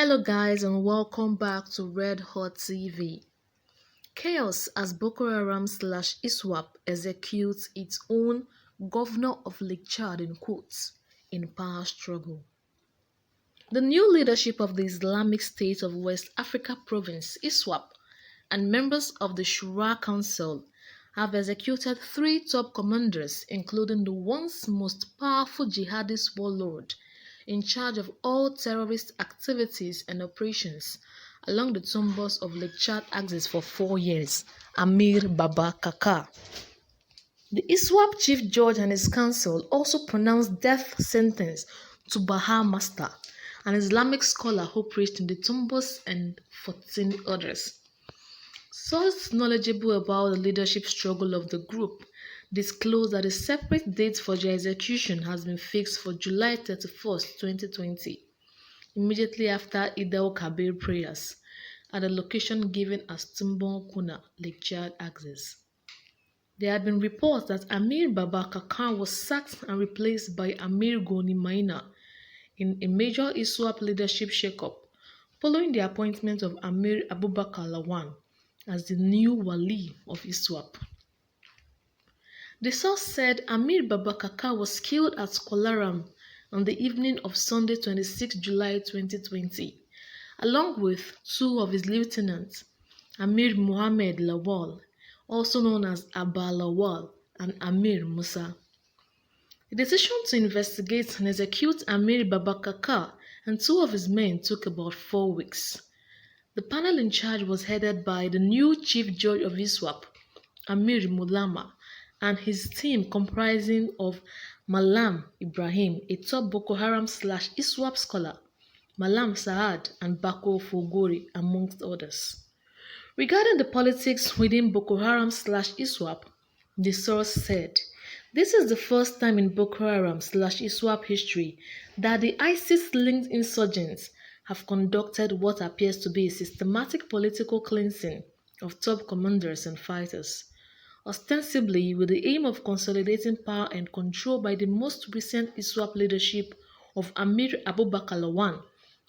Hello guys and welcome back to Red Hot TV. Chaos as Boko Haram / ISWAP executes its own governor of Lake Chad in quotes in power struggle. The new leadership of the Islamic State of West Africa Province ISWAP and members of the Shura Council have executed 3 top commanders, including the once most powerful jihadist warlord in charge of all terrorist activities and operations along the Tumbos of Lake Chad axis for 4 years, Amir Baba-Kaka. The ISWAP chief judge and his council also pronounced death sentence to Bahar Master, an Islamic scholar who preached in the Tumbos, and 14 others. Sources knowledgeable about the leadership struggle of the group disclosed that a separate date for their execution has been fixed for July 31, 2020, immediately after Eid al-Kabir prayers at a location given as Tumbon Kuna, Lake Chad axis. There had been reports that Amir Baba-Kaka was sacked and replaced by Amir Goni Maina in a major ISWAP leadership shakeup following the appointment of Amir Abubakar Lawan as the new Wali of ISWAP. The source said Amir Baba-Kaka was killed at Hąrąm on the evening of Sunday 26 July 2020, along with 2 of his lieutenants, Amir Mohammed Lawal, also known as Abba Lawal, and Amir Musa. The decision to investigate and execute Amir Baba-Kaka and 2 of his men took about 4 weeks. The panel in charge was headed by the new chief judge of ISWAP, Amir Mulama, and his team comprising of Malam Ibrahim, a top Boko Haram / ISWAP scholar, Malam Saad, and Bako Fogori, amongst others. Regarding the politics within Boko Haram / ISWAP, the source said, "This is the first time in Boko Haram / ISWAP history that the ISIS-linked insurgents have conducted what appears to be a systematic political cleansing of top commanders and fighters, ostensibly with the aim of consolidating power and control by the most recent ISWAP leadership of Amir Abubakar Lawan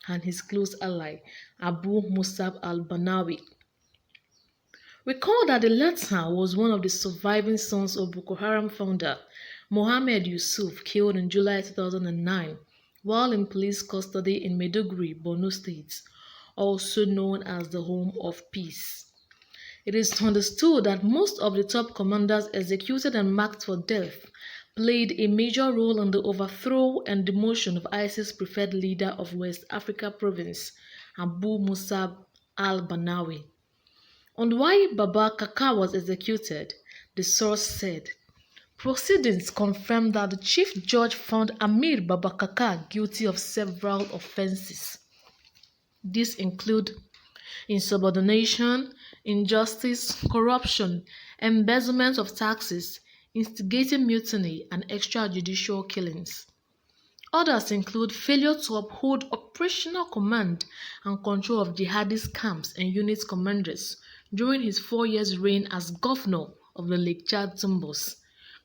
and his close ally, Abu Musab al-Banawi." Recall that the latter was one of the surviving sons of Boko Haram founder Mohammed Yusuf, killed in July 2009 while in police custody in Maiduguri, Borno State, also known as the Home of Peace. It is understood that most of the top commanders executed and marked for death played a major role in the overthrow and demotion of ISIS preferred leader of West Africa Province, Abu Musab al-Banawi. On why Baba-Kaka was executed, the source said, "Proceedings confirmed that the chief judge found Amir Baba-Kaka guilty of several offenses. These include insubordination, injustice, corruption, embezzlement of taxes, instigating mutiny, and extrajudicial killings. Others include failure to uphold operational command and control of jihadist camps and unit commanders during his 4 years reign as governor of the Lake Chad Tumbos,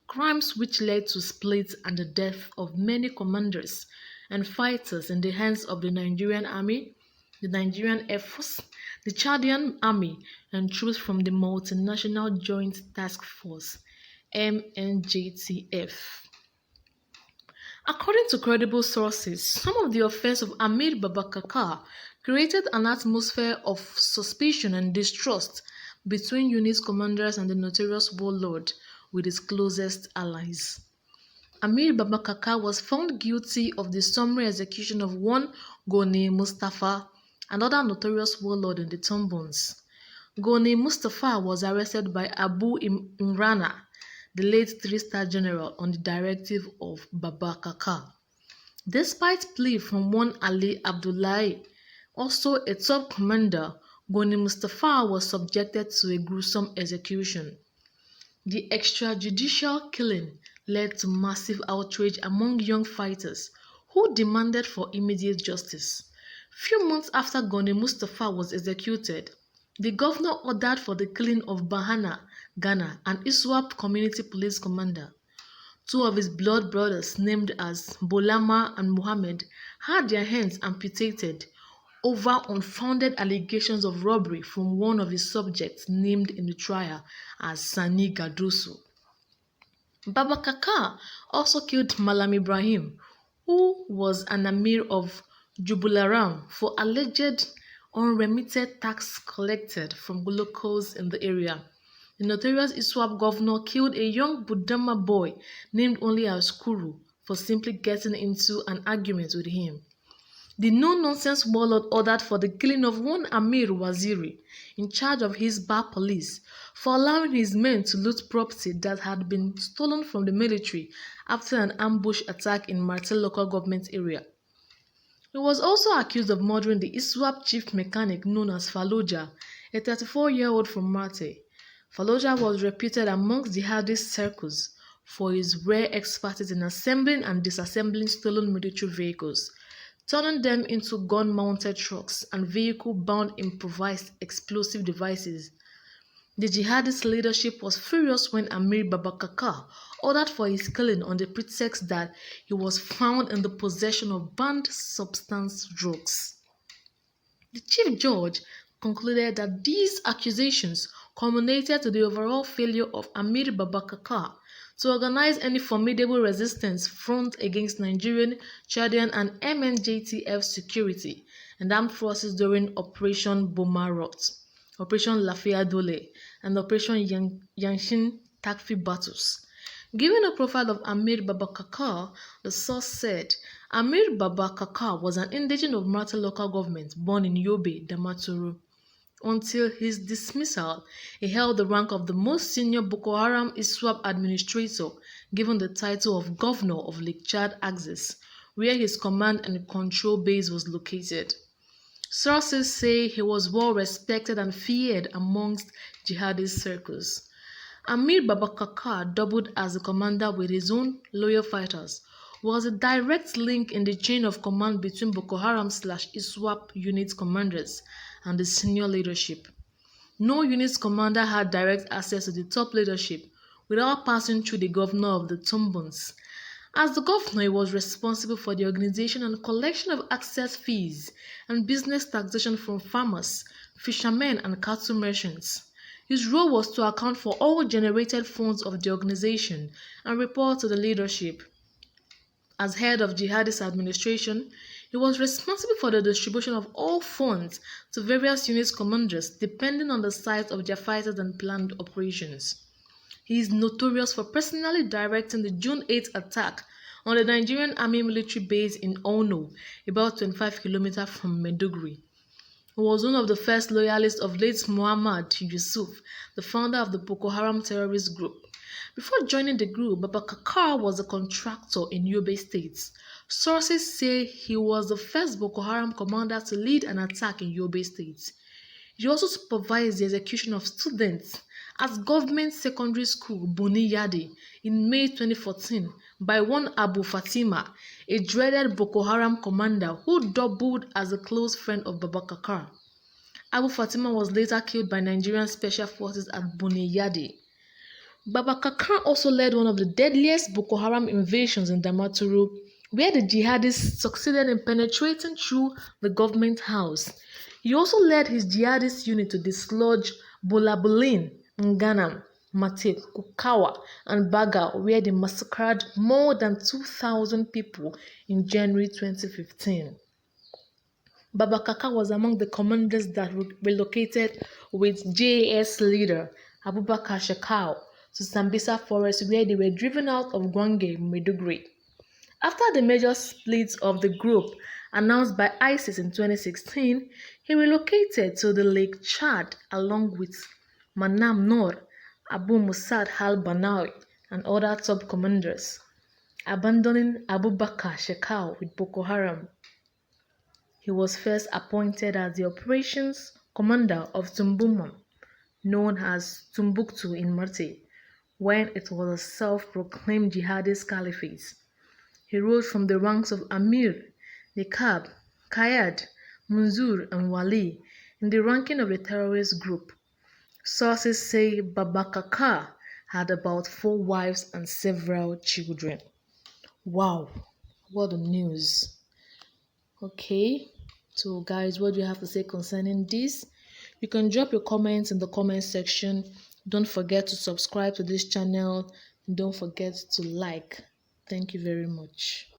crimes which led to splits and the death of many commanders and fighters in the hands of the Nigerian Army, the Nigerian Air Force, the Chadian Army, and troops from the Multinational Joint Task Force, MNJTF. According to credible sources, some of the offense of Amir Baba-Kaka created an atmosphere of suspicion and distrust between unit commanders and the notorious warlord with his closest allies. Amir Baba-Kaka was found guilty of the summary execution of one Goni Mustafa, another notorious warlord in the Tumbons. Goni Mustafa was arrested by Abu Imrana, the late 3-star general, on the directive of Baba-Kaka. Despite plea from one Ali Abdullahi, also a top commander, Goni Mustafa was subjected to a gruesome execution. The extrajudicial killing led to massive outrage among young fighters who demanded for immediate justice. Few months after Goni Mustafa was executed, the governor ordered for the killing of Bahana Ghana, an ISWAP community police commander. 2 of his blood brothers, named as Bolama and Muhammad, had their hands amputated, over unfounded allegations of robbery from one of his subjects named in the trial as Sani Gadoso. Baba-Kaka also killed Malam Ibrahim, who was an Amir of Jubularam, for alleged unremitted tax collected from locals in the area. The notorious ISWAP governor killed a young Budama boy named only as Kuru for simply getting into an argument with him. The no-nonsense warlord ordered for the killing of one Amir Waziri, in charge of his bar police, for allowing his men to loot property that had been stolen from the military after an ambush attack in Marte local government area. He was also accused of murdering the ISWAP chief mechanic known as Faloja, a 34-year-old from Marte. Faloja was reputed amongst jihadist circles for his rare expertise in assembling and disassembling stolen military vehicles, turning them into gun-mounted trucks and vehicle-bound improvised explosive devices. The jihadist leadership was furious when Amir Baba-Kaka ordered for his killing on the pretext that he was found in the possession of banned substance drugs. The chief judge concluded that these accusations culminated to the overall failure of Amir Baba-Kaka to organize any formidable resistance front against Nigerian, Chadian and MNJTF security and armed forces during Operation Bomarot, Operation Lafia Dole, and Operation Yanshin Takfi battles. Given a profile of Amir Baba-Kaka, the source said, Amir Baba-Kaka was an indigent of Marte local government born in Yobe, Damaturu. Until his dismissal, he held the rank of the most senior Boko Haram ISWAP administrator, given the title of Governor of Lake Chad Axis, where his command and control base was located. Sources say he was well respected and feared amongst jihadist circles. Amir Baba-Kaka, doubled as the commander with his own loyal fighters, was a direct link in the chain of command between Boko Haram/ISWAP unit commanders and the senior leadership. No unit's commander had direct access to the top leadership without passing through the governor of the Tumbons. As the governor, he was responsible for the organization and collection of access fees and business taxation from farmers, fishermen, and cattle merchants. His role was to account for all generated funds of the organization and report to the leadership. As head of jihadist administration, he was responsible for the distribution of all funds to various units commanders depending on the size of their fighters and planned operations. He is notorious for personally directing the June 8 attack on the Nigerian Army military base in Ono, about 25 kilometers from Maiduguri. He was one of the first loyalists of late Muhammad Yusuf, the founder of the Boko Haram terrorist group. Before joining the group, Baba-Kaka was a contractor in Yobe State. Sources say he was the first Boko Haram commander to lead an attack in Yobe State. He also supervised the execution of students at government secondary school Buni Yadi in May 2014 by one Abu Fatima, a dreaded Boko Haram commander who doubled as a close friend of Baba-Kaka. Abu Fatima was later killed by Nigerian special forces at Buni Yadi. Baba-Kaka also led one of the deadliest Boko Haram invasions in Damaturu, where the jihadists succeeded in penetrating through the government house. He also led his jihadist unit to dislodge Bolabulin, Nganam, Mate, Kukawa, and Baga, where they massacred more than 2,000 people in January 2015. Baba-Kaka was among the commanders that relocated with JAS leader Abubakar Shekau to Sambisa Forest, where they were driven out of Gwange, Maiduguri. After the major split of the group announced by ISIS in 2016, he relocated to the Lake Chad along with Manam Noor, Abu Musad al-Banawi, and other top commanders, abandoning Abubakar Shekau with Boko Haram. He was first appointed as the operations commander of Tumbumam, known as Timbuktu in Marte, when it was a self-proclaimed jihadist caliphate. He rose from the ranks of Amir, Nikab, Kayad, Munzur, and Wali in the ranking of the terrorist group. Sources say Baba-Kaka had about 4 wives and several children. Wow, what a news. Okay, So guys, what do you have to say concerning this? You can drop your comments in the comment section. Don't forget to subscribe to this channel and don't forget to like. Thank you very much.